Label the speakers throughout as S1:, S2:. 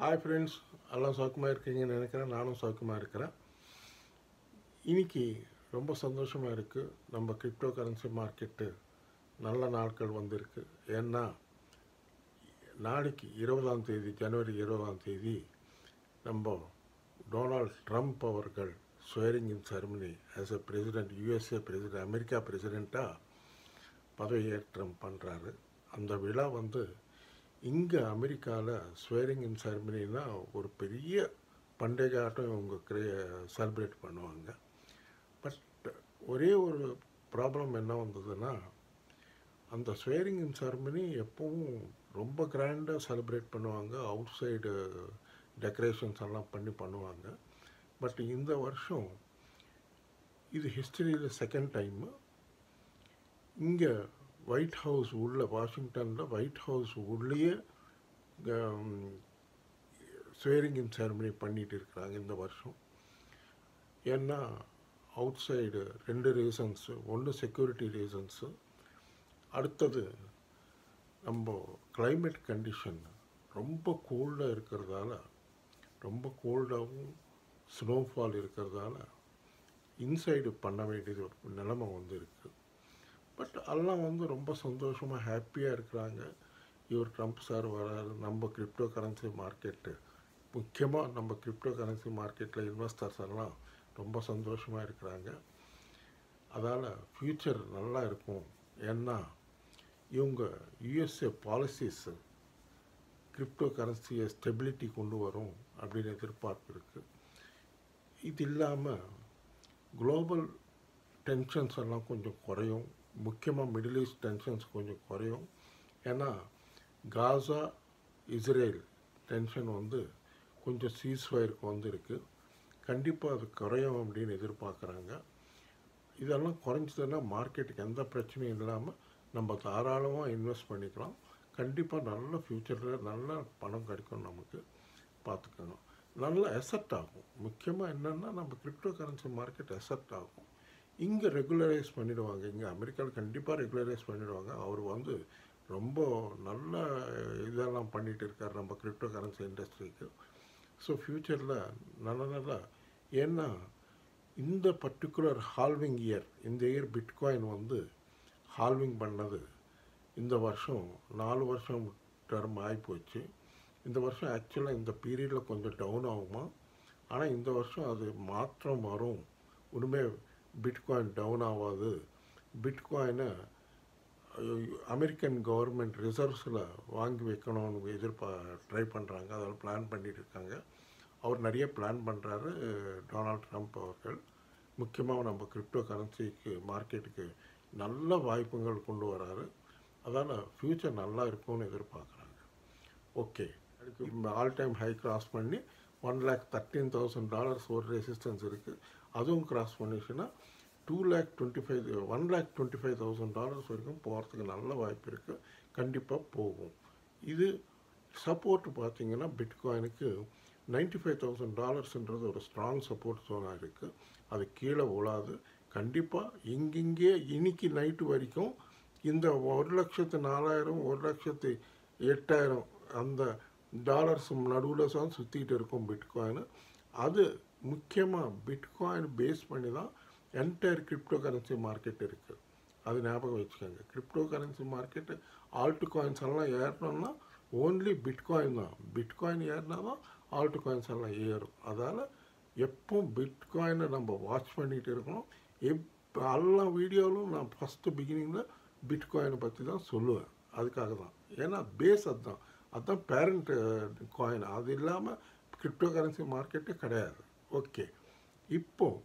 S1: Hi friends, எல்லாம் சௌக்கியமாக இருக்கீங்கன்னு நினைக்கிறேன். நானும் சௌக்கியமாக இருக்கிறேன். இன்றைக்கி ரொம்ப சந்தோஷமாக இருக்குது. நம்ம கிரிப்டோ கரன்சி மார்க்கெட்டு நல்ல நாட்கள் வந்திருக்கு. ஏன்னா நாளைக்கு 20ஆம் தேதி, ஜனவரி 20ஆம் தேதி நம்ம டொனால்ட் ட்ரம்ப் அவர்கள் swearing in ceremony as a president, USA president, America பிரசிடெண்ட்டாக பதவியேற்றம் பண்ணுறாரு. அந்த விழா இங்கே அமெரிக்காவில் ஸ்வேரிங் இன் செரமனின்னா ஒரு பெரிய பண்டிகை ஆட்டம் இவங்க செலிப்ரேட் பண்ணுவாங்க. பட் ஒரே ஒரு ப்ராப்ளம் என்ன வந்ததுன்னா, அந்த ஸ்வேரிங் இன் செரமனி எப்பவும் ரொம்ப கிராண்டாக செலிப்ரேட் பண்ணுவாங்க. அவுட் சைடு டெக்கரேஷன்ஸ் எல்லாம் பண்ணுவாங்க. பட் இந்த வருஷம் இது ஹிஸ்டரியில் செகண்ட் டைமு இங்கே ஒயிட் ஹவுஸ் உள்ள, வாஷிங்டனில் ஒயிட் ஹவுஸ் உள்ளேயே ஸ்வேரிங் இன் செரமனி பண்ணிகிட்டு இருக்கிறாங்க இந்த வருஷம். ஏன்னா அவுட் சைடு 2 ரீசன்ஸு. ஒன்று செக்யூரிட்டி ரீசன்ஸு, அடுத்தது நம்ம கிளைமேட் கண்டிஷன் ரொம்ப கோல்டாக இருக்கிறதால, ரொம்ப கோல்டாகவும் ஸ்னோஃபால் இருக்கிறதால இன்சைடு பண்ண வேண்டியது நிலைமை இருக்குது. பட் எல்லாம் ரொம்ப சந்தோஷமாக ஹாப்பியாக இருக்கிறாங்க. இவர் ட்ரம்ப் சார் வராரு. நம்ம கிரிப்டோ கரன்சி மார்க்கெட்டு, முக்கியமாக நம்ம கிரிப்டோ கரன்சி மார்க்கெட்டில் இன்வெஸ்டர்ஸ் எல்லாம் ரொம்ப சந்தோஷமாக இருக்கிறாங்க. அதால் ஃப்யூச்சர் நல்லா இருக்கும். ஏன்னா இவங்க யூஎஸ்ஏ பாலிசிஸ் கிரிப்டோ கரன்சியை ஸ்டெபிலிட்டி கொண்டு வரும் அப்படின்னு எதிர்பார்ப்பு இருக்குது. இது இல்லாமல் குளோபல் டென்ஷன்ஸ் எல்லாம் கொஞ்சம் குறையும். முக்கியமாக மிடில் ஈஸ்ட் டென்ஷன்ஸ் கொஞ்சம் குறையும். ஏன்னா காசா இஸ்ரேல் டென்ஷன் கொஞ்சம் சீஸ்ஃபயருக்கு இருக்குது. கண்டிப்பாக அது குறையும் அப்படின்னு எதிர்பார்க்குறாங்க. இதெல்லாம் குறைஞ்சதுன்னா மார்க்கெட்டுக்கு எந்த பிரச்சனையும் இல்லாமல் நம்ம தாராளமாக இன்வெஸ்ட் பண்ணிக்கலாம். கண்டிப்பாக நல்ல ஃப்யூச்சரில் நல்ல பணம் கிடைக்கும். நமக்கு பார்த்துக்கணும், நல்ல எசெட் ஆகும். முக்கியமாக என்னென்னா நம்ம கிரிப்டோ கரன்சி மார்க்கெட் எசெட் ஆகும். இங்கே ரெகுலரைஸ் பண்ணிவிடுவாங்க. இங்கே அமெரிக்காவில் கண்டிப்பாக ரெகுலரைஸ் பண்ணிவிடுவாங்க. அவர் ரொம்ப நல்ல இதெல்லாம் பண்ணிகிட்டு இருக்கார் நம்ம கிரிப்டோ கரன்சி இண்டஸ்ட்ரிக்கு. ஸோ ஃப்யூச்சரில் நல்ல ஏன்னா இந்த பர்டிகுலர் ஹால்விங் இயர், இந்த இயர் பிட்காயின் ஹால்விங் பண்ணது இந்த வருஷம் 4 வருஷம் டர்ம் ஆகிப்போச்சு. இந்த வருஷம் ஆக்சுவலாக இந்த பீரியடில் கொஞ்சம் டவுன் ஆகுமா, ஆனால் இந்த வருஷம் அது மாற்றம் வரும். ஒன்றுமே பிட்காயின் டவுன் ஆகாது. பிட்காயினை அமெரிக்கன் கவர்மெண்ட் ரிசர்வ்ஸில் வாங்கி வைக்கணும்னு ட்ரை பண்ணுறாங்க. அதில் பிளான் பண்ணிகிட்டு இருக்காங்க. அவர் நிறைய பிளான் பண்ணுறாரு டொனால்ட் ட்ரம்ப் அவர்கள். முக்கியமாக நம்ம கிரிப்டோ கரன்சிக்கு மார்க்கெட்டுக்கு நல்ல வாய்ப்புகள் கொண்டு வராரு. அதால் ஃப்யூச்சர் நல்லா இருக்கும்னு எதிர்பார்க்குறாங்க. ஓகே, அதுக்கு ஆல் டைம் ஹை கிராஸ் பண்ணி $1,13,000 ஒரு ரெசிஸ்டன்ஸ் இருக்குது. அதுவும் கிராஸ் பண்ணிச்சுன்னா $1,25,000 வரைக்கும் போகிறதுக்கு நல்ல வாய்ப்பு இருக்குது. கண்டிப்பாக போகும். இது சப்போர்ட் பார்த்திங்கன்னா பிட்காயினுக்கு $95,000ன்றது ஒரு ஸ்ட்ராங் சப்போர்ட் ஜோனாக இருக்குது. அது கீழே விழாது. கண்டிப்பாக இங்கே இன்னைக்கு நைட்டு வரைக்கும் இந்த 1,04,000 1,08,000 அந்த டாலர்ஸ் நடுவில் தான் சுற்றிட்டு இருக்கும் பிட்காயின். அது முக்கியமாக பிட்காயின் பேஸ் பண்ணி தான் என்டையர் கிரிப்டோ கரன்சி மார்க்கெட் இருக்குது. அது ஞாபகம் வச்சுக்கோங்க. Crypto currency market alt coins எல்லாம் ஏறணும்னா ஓன்லி பிட்காயின் தான். பிட்காயின் ஏறினா தான் ஆல்ட் காயின்ஸ் எல்லாம் ஏறும். அதால் எப்பவும் பிட்காயினை நம்ம வாட்ச் பண்ணிகிட்டு இருக்கணும். எல்லா வீடியோவிலும் நான் ஃபஸ்ட்டு பிகினிங்கில் பிட்காயினை பற்றி தான் சொல்லுவேன். அதுக்காக தான். ஏன்னா பேஸ் அதுதான் பேரண்ட் காயின். அது இல்லாமல் கிரிப்டோ கரன்சி மார்க்கெட்டே கிடையாது. ஓகே, இப்போது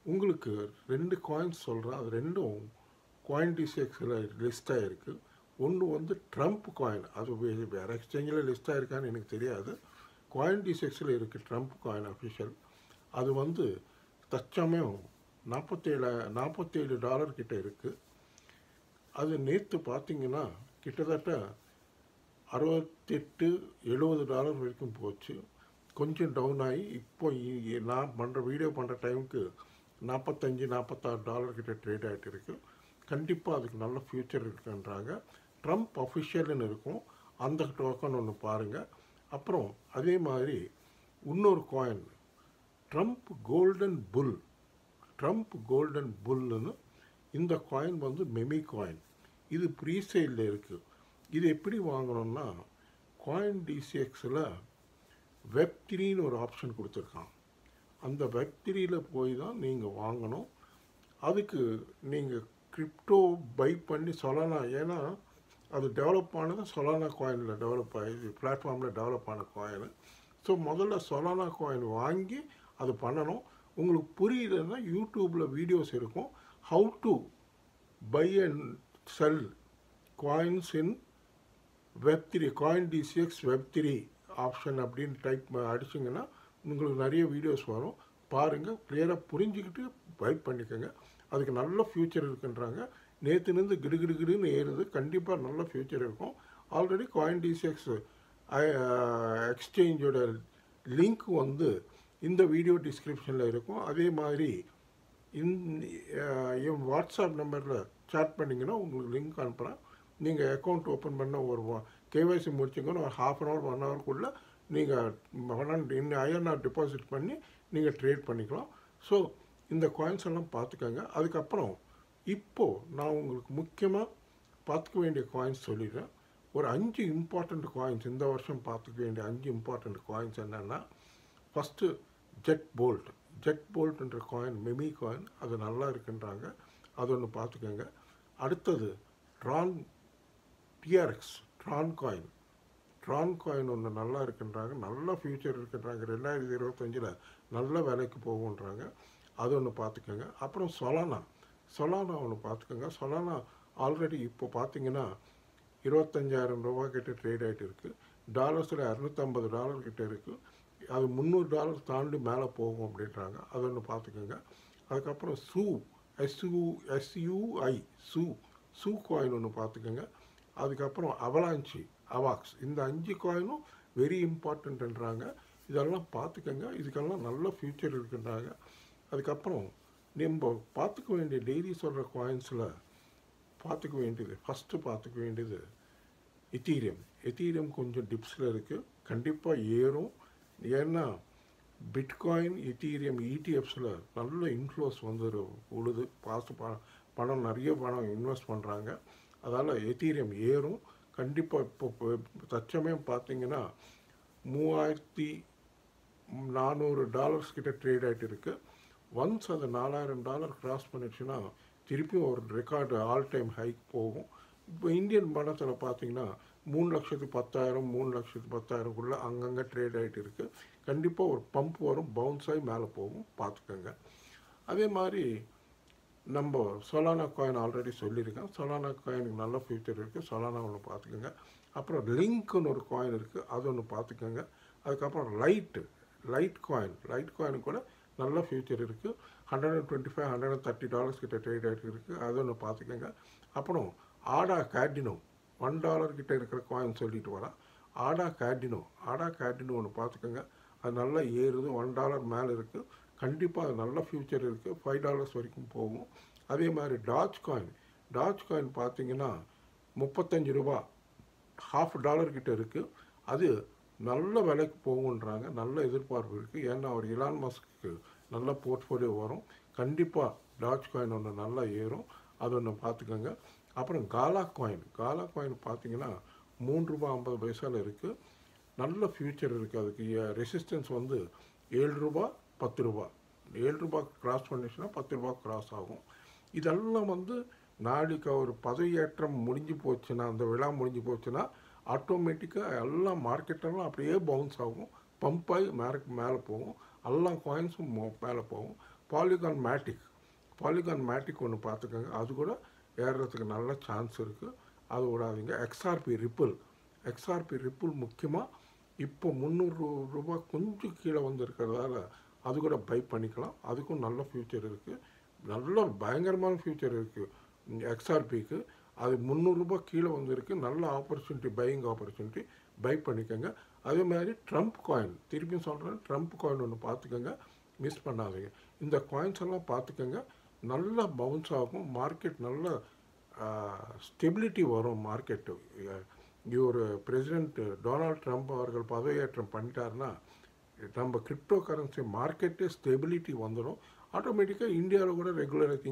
S1: உங்களுக்கு 2 காயின்ஸ் சொல்கிறேன். அது ரெண்டும் CoinDesk-ல லிஸ்ட் ஆகிருக்கு. ஒன்று ட்ரம்ப் காயின். அது வேறு எக்ஸ்சேஞ்சில் லிஸ்ட் ஆகிருக்கான்னு எனக்கு தெரியாது. CoinDesk-ல இருக்குது ட்ரம்ப் காயின் அஃபிஷியல். அது தற்சமயம் $47 கிட்ட இருக்குது. அது நேற்று பார்த்திங்கன்னா கிட்டத்தட்ட $68-70 வரைக்கும் போச்சு. கொஞ்சம் டவுன் ஆகி இப்போ நான் வீடியோ பண்ணுற டைமுக்கு $45-46 கிட்ட ட்ரேட் ஆகிட்டு இருக்குது. கண்டிப்பாக அதுக்கு நல்ல ஃப்யூச்சர் இருக்குன்றாங்க. ட்ரம்ப் அஃபிஷியல்னு இருக்கும். அந்த டோக்கன் ஒன்று பாருங்கள். அப்புறம் அதே மாதிரி இன்னொரு காயின் ட்ரம்ப் கோல்டன் புல். ட்ரம்ப் கோல்டன் புல்லுன்னு இந்த காயின் வந்து மெமி காயின். இது ப்ரீசேலில் இருக்குது. இது எப்படி வாங்கணும்னா காயின் டிசிஎக்ஸில் வெப்3ன்னு ஒரு ஆப்ஷன் கொடுத்துருக்கான். அந்த வெப்3யில் போய் தான் நீங்கள் வாங்கணும். அதுக்கு நீங்கள் கிரிப்டோ பை பண்ணி சொல்லலாம். ஏன்னா அது டெவலப் ஆனது சொலானா காயினில் டெவலப் ஆகி பிளாட்ஃபார்மில் டெவலப் ஆன காயின். ஸோ முதல்ல சொலானா காயின் வாங்கி அது பண்ணணும். உங்களுக்கு புரியலன்னா யூடியூப்பில் வீடியோஸ் இருக்கும். How to buy and sell coins in வெப்3, காயின் டிசிஎக்ஸ் வெப்3 ஆப்ஷன் அப்படின்னு டைப் அடிச்சிங்கன்னா உங்களுக்கு நிறைய வீடியோஸ் வரும். பாருங்கள், கிளியராக புரிஞ்சுக்கிட்டு பை பண்ணிக்கோங்க. அதுக்கு நல்ல ஃப்யூச்சர் இருக்குன்றாங்க. நேற்றுலேருந்து கிடுகிடுன்னு ஏறுது. கண்டிப்பாக நல்ல ஃப்யூச்சர் இருக்கும். ஆல்ரெடி காயின் டிசிஎக்ஸ் எக்ஸ்சேஞ்சோட லிங்க் வந்து இந்த வீடியோ டிஸ்கிரிப்ஷனில் இருக்கும். அதே மாதிரி என் வாட்ஸ்அப் நம்பரில் சேட் பண்ணிங்கன்னா உங்களுக்கு லிங்க் அனுப்புகிறேன். நீங்கள் அக்கௌண்ட் ஓப்பன் பண்ண ஒரு கேஒய்சி முடிச்சிங்கன்னு ஒரு ½ அன் ஹவர் 1 ஹவருக்குள்ளே நீங்கள் ஐஎன்ஆர் டெபாசிட் பண்ணி நீங்கள் ட்ரேட் பண்ணிக்கலாம். ஸோ இந்த காயின்ஸ் எல்லாம் பார்த்துக்கோங்க. அதுக்கப்புறம் இப்போது நான் உங்களுக்கு முக்கியமாக பார்த்துக்க வேண்டிய காயின்ஸ் சொல்லிடுறேன். ஒரு 5 இம்பார்ட்டண்ட் காயின்ஸ் இந்த வருஷம் பார்த்துக்க வேண்டிய 5 இம்பார்ட்டண்ட் காயின்ஸ் என்னென்னா, ஃபஸ்ட்டு ஜெட் போல்ட்ன்ற காயின் மெமி காயின், அது நல்லா இருக்குன்றாங்க. அது ஒன்று பார்த்துக்கோங்க. அடுத்தது டிஆர்எக்ஸ் ட்ரான் காயின் ஒன்று நல்லா இருக்குன்றாங்க. நல்ல ஃப்யூச்சர் இருக்குன்றாங்க. 2025 நல்ல விலைக்கு போகுன்றாங்க. அது ஒன்று பார்த்துக்கோங்க. அப்புறம் சொலானா ஒன்று பார்த்துக்கோங்க. சொலானா ஆல்ரெடி இப்போ பார்த்தீங்கன்னா $25,000 கிட்ட ட்ரேட் ஆகிட்டு இருக்குது. டாலர்ஸில் $250 கிட்ட இருக்குது. அது $300 தாண்டி மேலே போகும் அப்படின்றாங்க. அது ஒன்று பார்த்துக்கோங்க. அதுக்கப்புறம் SUI சூ காயின் ஒன்று பார்த்துக்கோங்க. அதுக்கப்புறம் அவாக்ஸ், இந்த 5 காயினும் வெரி இம்பார்ட்டன்ட்ன்றாங்க. இதெல்லாம் பார்த்துக்கோங்க. இதுக்கெல்லாம் நல்ல ஃப்யூச்சர் இருக்குன்றாங்க. அதுக்கப்புறம் நம்ம பார்த்துக்க வேண்டிய டெய்லி சொல்கிற காயின்ஸில் ஃபஸ்ட்டு பார்த்துக்க வேண்டியது எத்தீரியம் கொஞ்சம் டிப்ஸில் இருக்குது. கண்டிப்பாக ஏறும். ஏன்னா பிட்காயின் எத்தீரியம் இடிஎஃப்ஸில் நல்ல இன்ஃப்ளோஸ் வந்து உழுது. பணம் நிறைய பணம் இன்வெஸ்ட் பண்ணுறாங்க. அதால் எத்தீரியம் ஏறும் கண்டிப்பாக. இப்போ தற்சமயம் பார்த்தீங்கன்னா $3,400 கிட்ட ட்ரேட் ஆகிட்டு இருக்குது. ஒன்ஸ் அது $4,000 கிராஸ் பண்ணிடுச்சுன்னா திருப்பியும் ஒரு ரெக்கார்டு ஆல் டைம் ஹைக் போகும். இப்போ இந்தியன் பணத்தில் பார்த்தீங்கன்னா 3,10,000 3,10,000க்குள்ளே அங்கங்கே ட்ரேட் ஆகிட்டு இருக்குது. கண்டிப்பாக ஒரு பம்ப் வரும், பவுன்ஸ் ஆகி மேலே போகும், பார்த்துக்கோங்க. அதே மாதிரி நம்ம சொலானா காயின் ஆல்ரெடி சொல்லியிருக்கேன். சொலானா காயினுக்கு நல்ல ஃபியூச்சர் இருக்குது. சொலானா ஒன்று பார்த்துக்கோங்க. அப்புறம் லிங்க்னு ஒரு காயின் இருக்குது, அது ஒன்று பார்த்துக்கோங்க. அதுக்கப்புறம் லைட் காயின் கூட நல்ல ஃபியூச்சர் இருக்குது. $125 $130 கிட்ட ட்ரேட் ஆகிட்டு இருக்குது. அது ஒன்று பார்த்துக்கோங்க. அப்புறம் ஆடா கார்டினோ $1 கிட்ட இருக்கிற காயின் சொல்லிட்டு வரேன். ஆடா கார்டினோ ஒன்று பார்த்துக்கோங்க. அது நல்லா ஏறுது. $1 மேலே இருக்குது. கண்டிப்பாக அது நல்ல ஃப்யூச்சர் இருக்குது. $5 வரைக்கும் போகும். அதே மாதிரி டாஜ் காயின் பார்த்தீங்கன்னா $35 $1/2 கிட்ட இருக்குது. அது நல்ல விலைக்கு போகுன்றாங்க. நல்ல எதிர்பார்ப்பு இருக்குது. ஏன்னா அவர் இலான் மஸ்க்கு நல்ல போர்ட்ஃபோலியோ வரும். கண்டிப்பாக டாஜ் காயின் ஒன்று நல்லா ஏறும். அது ஒன்று பார்த்துக்கோங்க. அப்புறம் காலா காயின் பார்த்தீங்கன்னா $3.50 இருக்குது. நல்ல ஃப்யூச்சர் இருக்குது. அதுக்கு ரெசிஸ்டன்ஸ் வந்து $7 $10. $7 கிராஸ் பண்ணிச்சுன்னா $10 கிராஸ் ஆகும். இதெல்லாம் வந்து நாளைக்கு ஒரு பதவியேற்றம் முடிஞ்சு போச்சுன்னா, அந்த விழா முடிஞ்சு போச்சுன்னா ஆட்டோமேட்டிக்காக எல்லா மார்க்கெட்டெல்லாம் அப்படியே பவுன்ஸ் ஆகும், பம்பாகி மேலே போகும். எல்லா காயின்ஸும் மேலே போகும். பாலிகான் மேட்டிக் ஒன்று பார்த்துக்கோங்க. அது கூட ஏறுறதுக்கு நல்ல சான்ஸ் இருக்குது. அது விடாதீங்க. எக்ஸ்ஆர்பி ரிப்பிள் முக்கியமாக இப்போ $300 கொஞ்சம் கீழே வந்து இருக்கிறதால அது கூட பை பண்ணிக்கலாம். அதுக்கும் நல்ல ஃப்யூச்சர் இருக்குது. நல்ல பயங்கரமான ஃப்யூச்சர் இருக்குது எக்ஸ்ஆர்பிக்கு. அது $300 கீழே வந்துருக்கு. நல்ல ஆப்பர்ச்சுனிட்டி, பையிங் ஆப்பர்ச்சுனிட்டி, பை பண்ணிக்கோங்க. அதே மாதிரி ட்ரம்ப் காயின், திருப்பியும் சொல்கிறேன், ட்ரம்ப் காயின் ஒன்று பார்த்துக்கோங்க, மிஸ் பண்ணாதீங்க. இந்த காயின்ஸ் எல்லாம் பார்த்துக்கோங்க. நல்லா பவுன்ஸ் ஆகும். மார்க்கெட் நல்ல ஸ்டெபிலிட்டி வரும். மார்க்கெட்டு இவர் பிரசிடெண்ட் டொனால்ட் ட்ரம்ப் அவர்கள் பதவியேற்றம் பண்ணிட்டாருன்னா நம்ம கிரிப்டோ கரன்சி மார்க்கெட்டே ஸ்டெபிலிட்டி வந்துடும். ஆட்டோமேட்டிக்காக இந்தியாவில் கூட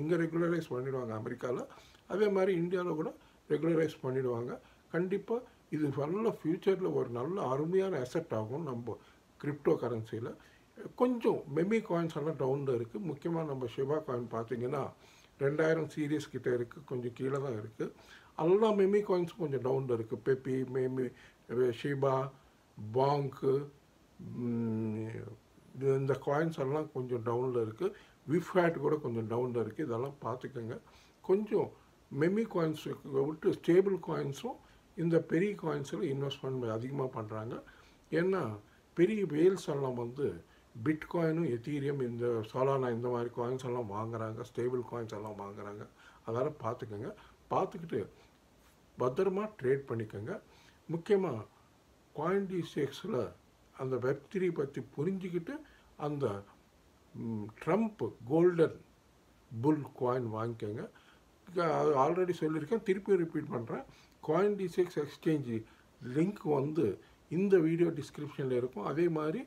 S1: இங்கே ரெகுலரைஸ் பண்ணிவிடுவாங்க அமெரிக்காவில். அதே மாதிரி இந்தியாவில் கூட ரெகுலரைஸ் பண்ணிவிடுவாங்க. கண்டிப்பாக இது நல்ல ஃப்யூச்சரில் ஒரு நல்ல அருமையான அசெட் ஆகும். நம்ம கிரிப்டோ கரன்சியில் கொஞ்சம் மெமி காயின்ஸ் எல்லாம் டவுனில் இருக்குது. முக்கியமாக நம்ம ஷிபா காயின் பார்த்திங்கன்னா 2000 சீரீஸ் கிட்டே இருக்குது, கொஞ்சம் கீழே தான் இருக்குது. எல்லா மெமி காயின்ஸும் கொஞ்சம் டவுனில் இருக்குது. பெப்பி, மெமி, ஷிபா, பாங்க்கு, இந்த காயின்ஸ் எல்லாம் கொஞ்சம் டவுனில் இருக்குது. விஃப்ஹேட் கூட கொஞ்சம் டவுனில் இருக்குது. இதெல்லாம் பார்த்துக்கோங்க. கொஞ்சம் மெமி காயின்ஸ் விட்டு ஸ்டேபிள் காயின்ஸும் இந்த பெரிய காயின்ஸில் இன்வெஸ்ட்மெண்ட் அதிகமாக பண்ணுறாங்க. ஏன்னா பெரிய வேல்ஸ் எல்லாம் பிட்காயினும் எத்தீரியம், இந்த சோலானா, இந்த மாதிரி காயின்ஸ் எல்லாம் வாங்குறாங்க, ஸ்டேபிள் காயின்ஸ் எல்லாம் வாங்குறாங்க. அதெல்லாம் பார்த்துக்கோங்க. பார்த்துக்கிட்டு பத்திரமா ட்ரேட் பண்ணிக்கோங்க. முக்கியமாக CoinDCX-ல் அந்த Web3 பற்றி புரிஞ்சுக்கிட்டு அந்த ட்ரம்ப் கோல்டன் புல் காயின் வாங்கிக்கோங்க. அது ஆல்ரெடி சொல்லியிருக்கேன், திருப்பி ரிப்பீட் பண்ணுறேன். CoinDCX எக்ஸ்சேஞ்சு லிங்க் இந்த வீடியோ டிஸ்கிரிப்ஷனில் இருக்கும். அதே மாதிரி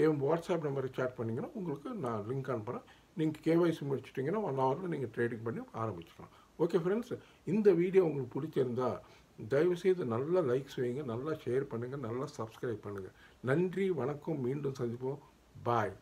S1: என் வாட்ஸ்அப் நம்பரை சேட் பண்ணிங்கன்னா உங்களுக்கு நான் லிங்க் அனுப்புகிறேன். நீங்கள் கேஒய்சி முடிச்சிட்டிங்கன்னா 1 ஹவரில் நீங்கள் ட்ரேடிங் பண்ணி ஆரம்பிச்சிக்கலாம். ஓகே ஃப்ரெண்ட்ஸ், இந்த வீடியோ உங்களுக்கு பிடிச்சிருந்தா தயவுசெய்து நல்லா லைக்ஸ் வைங்க, நல்லா ஷேர் பண்ணுங்கள், நல்லா சப்ஸ்கிரைப் பண்ணுங்கள். நன்றி, வணக்கம், மீண்டும் சந்திப்போம். பாய்.